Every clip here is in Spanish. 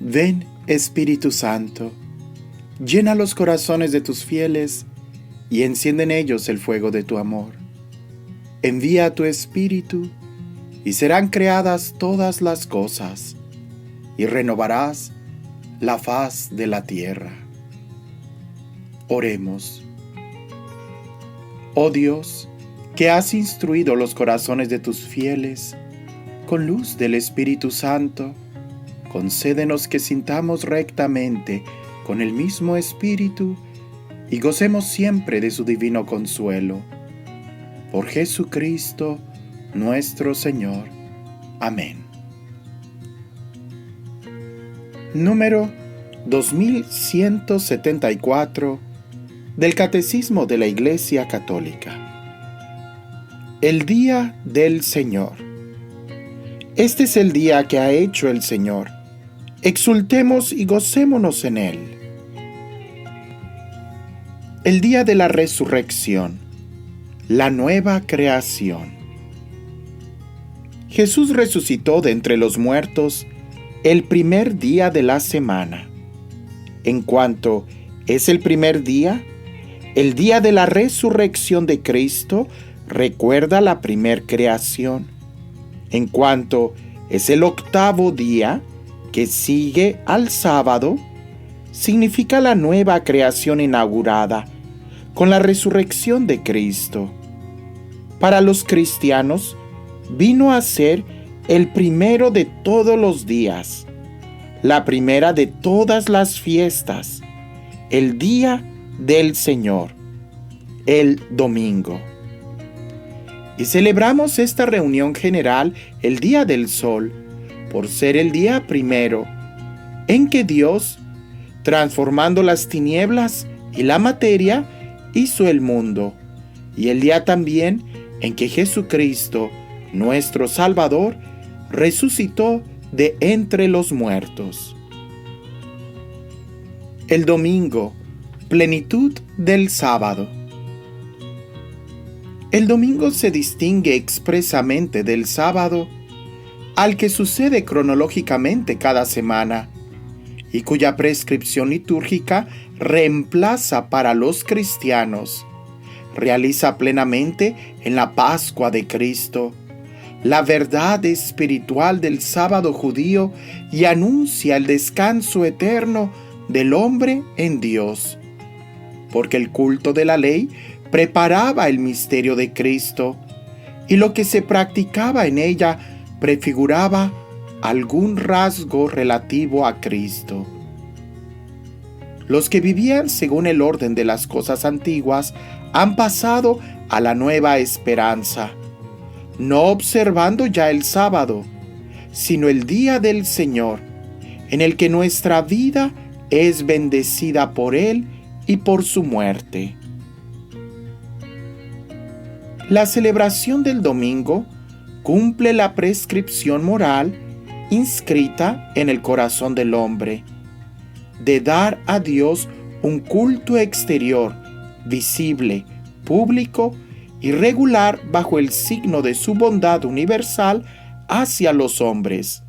Ven, Espíritu Santo, llena los corazones de tus fieles y enciende en ellos el fuego de tu amor. Envía tu Espíritu y serán creadas todas las cosas y renovarás la faz de la tierra. Oremos. Oh Dios, que has instruido los corazones de tus fieles con luz del Espíritu Santo, concédenos que sintamos rectamente con el mismo Espíritu y gocemos siempre de su divino consuelo. Por Jesucristo, nuestro Señor. Amén. Número 2174 del Catecismo de la Iglesia Católica. El día del Señor. Este es el día que ha hecho el Señor. Exultemos y gocémonos en él. El día de la resurrección, la nueva creación. Jesús resucitó de entre los muertos el primer día de la semana. En cuanto es el primer día, el día de la resurrección de Cristo recuerda la primer creación. En cuanto es el octavo día, que sigue al sábado, significa la nueva creación inaugurada con la resurrección de Cristo. Para los cristianos, vino a ser el primero de todos los días, la primera de todas las fiestas, el día del Señor, el domingo. Y celebramos esta reunión general el día del sol, por ser el día primero en que Dios, transformando las tinieblas y la materia, hizo el mundo, y el día también en que Jesucristo, nuestro Salvador, resucitó de entre los muertos. El domingo, plenitud del sábado. El domingo se distingue expresamente del sábado, al que sucede cronológicamente cada semana, y cuya prescripción litúrgica reemplaza para los cristianos, realiza plenamente en la Pascua de Cristo la verdad espiritual del sábado judío y anuncia el descanso eterno del hombre en Dios, porque el culto de la ley preparaba el misterio de Cristo, y lo que se practicaba en ella prefiguraba algún rasgo relativo a Cristo. Los que vivían según el orden de las cosas antiguas han pasado a la nueva esperanza, no observando ya el sábado, sino el día del Señor, en el que nuestra vida es bendecida por Él y por su muerte. La celebración del domingo cumple la prescripción moral inscrita en el corazón del hombre, de dar a Dios un culto exterior, visible, público y regular bajo el signo de su bondad universal hacia los hombres.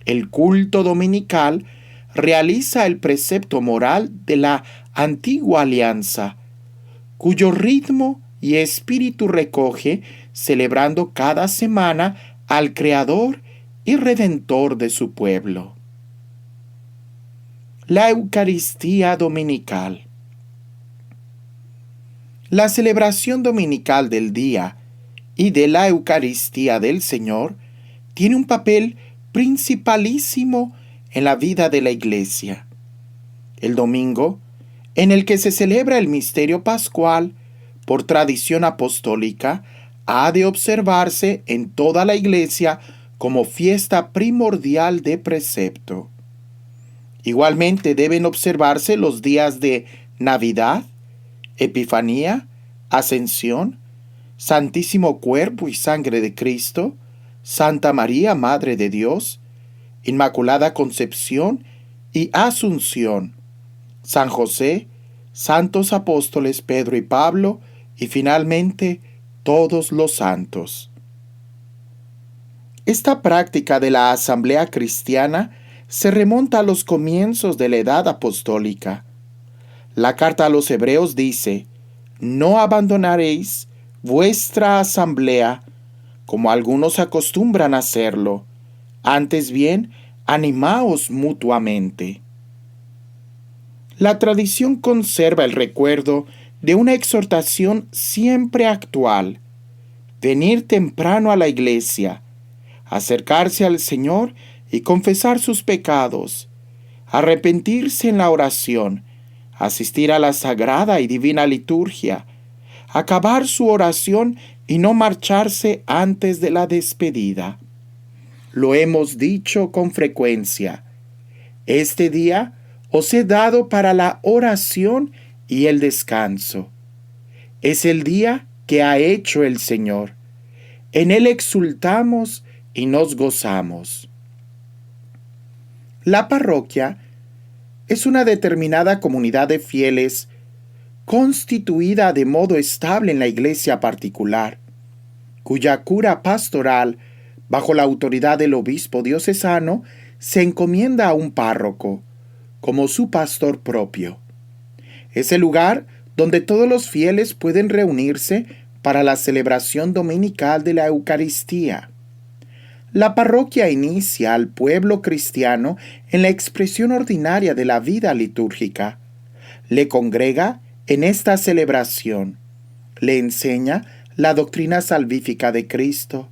El culto dominical realiza el precepto moral de la antigua alianza, cuyo ritmo y espíritu recoge celebrando cada semana al Creador y Redentor de su pueblo. La Eucaristía Dominical. La celebración dominical del día y de la Eucaristía del Señor tiene un papel principalísimo en la vida de la Iglesia. El domingo, en el que se celebra el misterio pascual, por tradición apostólica, ha de observarse en toda la Iglesia como fiesta primordial de precepto. Igualmente deben observarse los días de Navidad, Epifanía, Ascensión, Santísimo Cuerpo y Sangre de Cristo, Santa María, Madre de Dios, Inmaculada Concepción y Asunción, San José, Santos Apóstoles Pedro y Pablo, y finalmente todos los santos. Esta práctica de la asamblea cristiana se remonta a los comienzos de la edad apostólica. La carta a los Hebreos dice: no abandonaréis vuestra asamblea, como algunos acostumbran a hacerlo, antes bien, animaos mutuamente. La tradición conserva el recuerdo de una exhortación siempre actual: venir temprano a la iglesia, acercarse al Señor y confesar sus pecados, arrepentirse en la oración, asistir a la sagrada y divina liturgia, acabar su oración y no marcharse antes de la despedida. Lo hemos dicho con frecuencia: este día os he dado para la oración y el descanso. Es el día que ha hecho el Señor. En él exultamos y nos gozamos. La parroquia es una determinada comunidad de fieles constituida de modo estable en la iglesia particular, cuya cura pastoral, bajo la autoridad del obispo diocesano, se encomienda a un párroco, como su pastor propio. Es el lugar donde todos los fieles pueden reunirse para la celebración dominical de la Eucaristía. La parroquia inicia al pueblo cristiano en la expresión ordinaria de la vida litúrgica. Le congrega en esta celebración. Le enseña la doctrina salvífica de Cristo.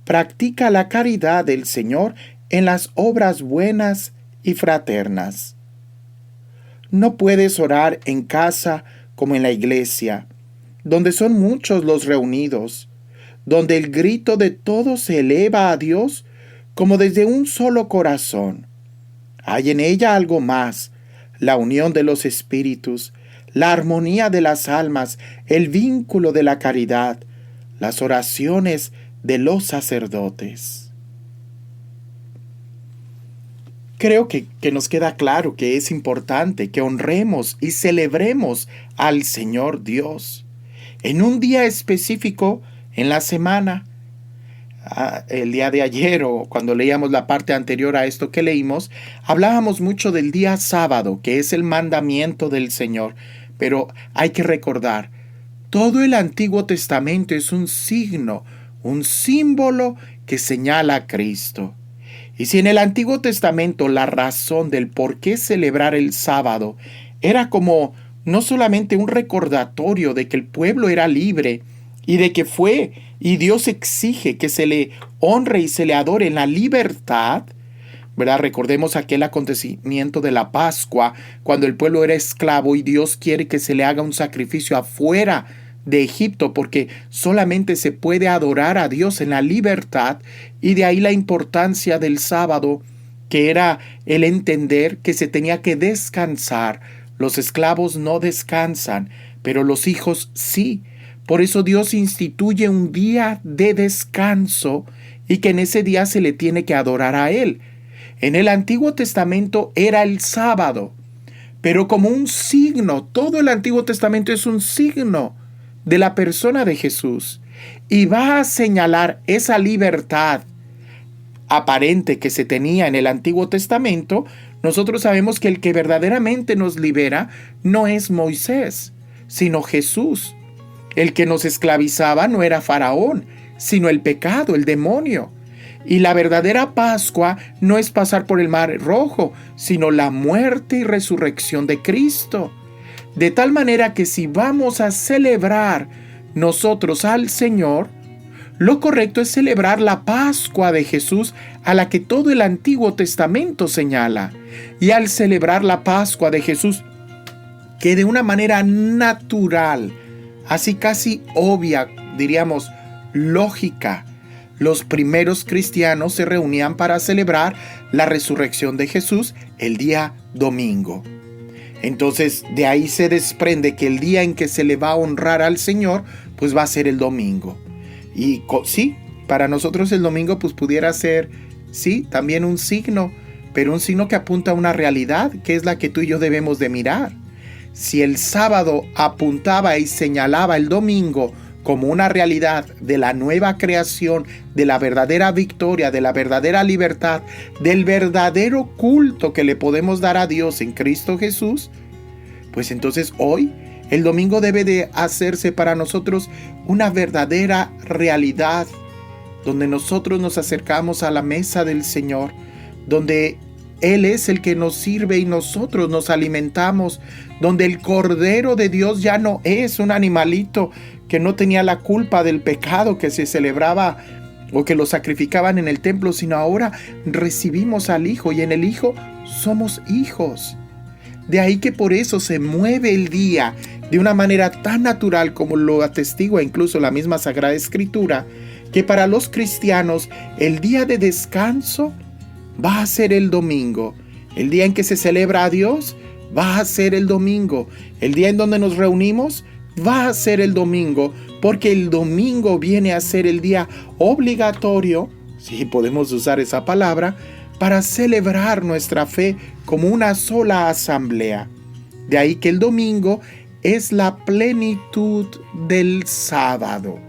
Practica la caridad del Señor en las obras buenas y fraternas. No puedes orar en casa como en la iglesia, donde son muchos los reunidos, donde el grito de todos se eleva a Dios como desde un solo corazón. Hay en ella algo más: la unión de los espíritus, la armonía de las almas, el vínculo de la caridad, las oraciones de los sacerdotes. Creo que nos queda claro que es importante que honremos y celebremos al Señor Dios en un día específico en la semana. El día de ayer, o cuando leíamos la parte anterior a esto que leímos, hablábamos mucho del día sábado, que es el mandamiento del Señor. Pero hay que recordar, todo el Antiguo Testamento es un signo, un símbolo que señala a Cristo. Y si en el Antiguo Testamento la razón del por qué celebrar el sábado era como no solamente un recordatorio de que el pueblo era libre y de que fue y Dios exige que se le honre y se le adore en la libertad, ¿verdad? Recordemos aquel acontecimiento de la Pascua, cuando el pueblo era esclavo y Dios quiere que se le haga un sacrificio afuera de Egipto, porque solamente se puede adorar a Dios en la libertad, y de ahí la importancia del sábado, que era el entender que se tenía que descansar. Los esclavos no descansan, pero los hijos sí. Por eso Dios instituye un día de descanso y que en ese día se le tiene que adorar a Él. En el Antiguo Testamento era el sábado, pero como un signo, todo el Antiguo Testamento es un signo de la persona de Jesús, y va a señalar esa libertad aparente que se tenía en el Antiguo Testamento. Nosotros sabemos que el que verdaderamente nos libera no es Moisés, sino Jesús. El que nos esclavizaba no era Faraón, sino el pecado, el demonio. Y la verdadera Pascua no es pasar por el Mar Rojo, sino la muerte y resurrección de Cristo. De tal manera que si vamos a celebrar nosotros al Señor, lo correcto es celebrar la Pascua de Jesús, a la que todo el Antiguo Testamento señala. Y al celebrar la Pascua de Jesús, que de una manera natural, así casi obvia, diríamos lógica, los primeros cristianos se reunían para celebrar la resurrección de Jesús el día domingo. Entonces, de ahí se desprende que el día en que se le va a honrar al Señor, pues va a ser el domingo. Y sí, para nosotros el domingo pues pudiera ser, sí, también un signo, pero un signo que apunta a una realidad, que es la que tú y yo debemos de mirar. Si el sábado apuntaba y señalaba el domingo como una realidad de la nueva creación, de la verdadera victoria, de la verdadera libertad, del verdadero culto que le podemos dar a Dios en Cristo Jesús, pues entonces hoy el domingo debe de hacerse para nosotros una verdadera realidad, donde nosotros nos acercamos a la mesa del Señor, donde Él es el que nos sirve y nosotros nos alimentamos, donde el Cordero de Dios ya no es un animalito que no tenía la culpa del pecado que se celebraba o que lo sacrificaban en el templo, sino ahora recibimos al Hijo y en el Hijo somos hijos. De ahí que por eso se mueve el día de una manera tan natural como lo atestigua incluso la misma Sagrada Escritura, que para los cristianos el día de descanso va a ser el domingo. El día en que se celebra a Dios va a ser el domingo. El día en donde nos reunimos va a ser el domingo, porque el domingo viene a ser el día obligatorio, si podemos usar esa palabra, para celebrar nuestra fe como una sola asamblea. De ahí que el domingo es la plenitud del sábado.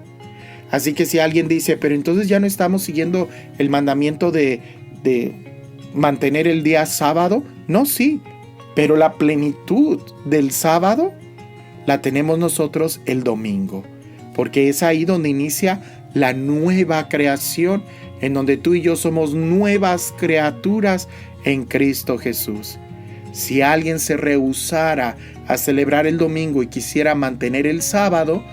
Así que si alguien dice, pero entonces ya no estamos siguiendo el mandamiento de mantener el día sábado, no, sí, pero la plenitud del sábado la tenemos nosotros el domingo, porque es ahí donde inicia la nueva creación, en donde tú y yo somos nuevas criaturas en Cristo Jesús. Si alguien se rehusara a celebrar el domingo y quisiera mantener el sábado,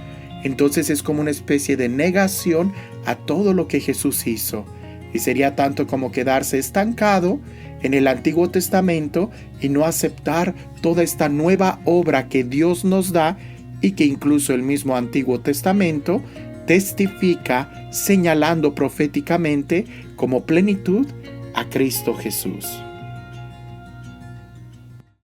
entonces es como una especie de negación a todo lo que Jesús hizo. Y sería tanto como quedarse estancado en el Antiguo Testamento y no aceptar toda esta nueva obra que Dios nos da y que incluso el mismo Antiguo Testamento testifica señalando proféticamente como plenitud a Cristo Jesús.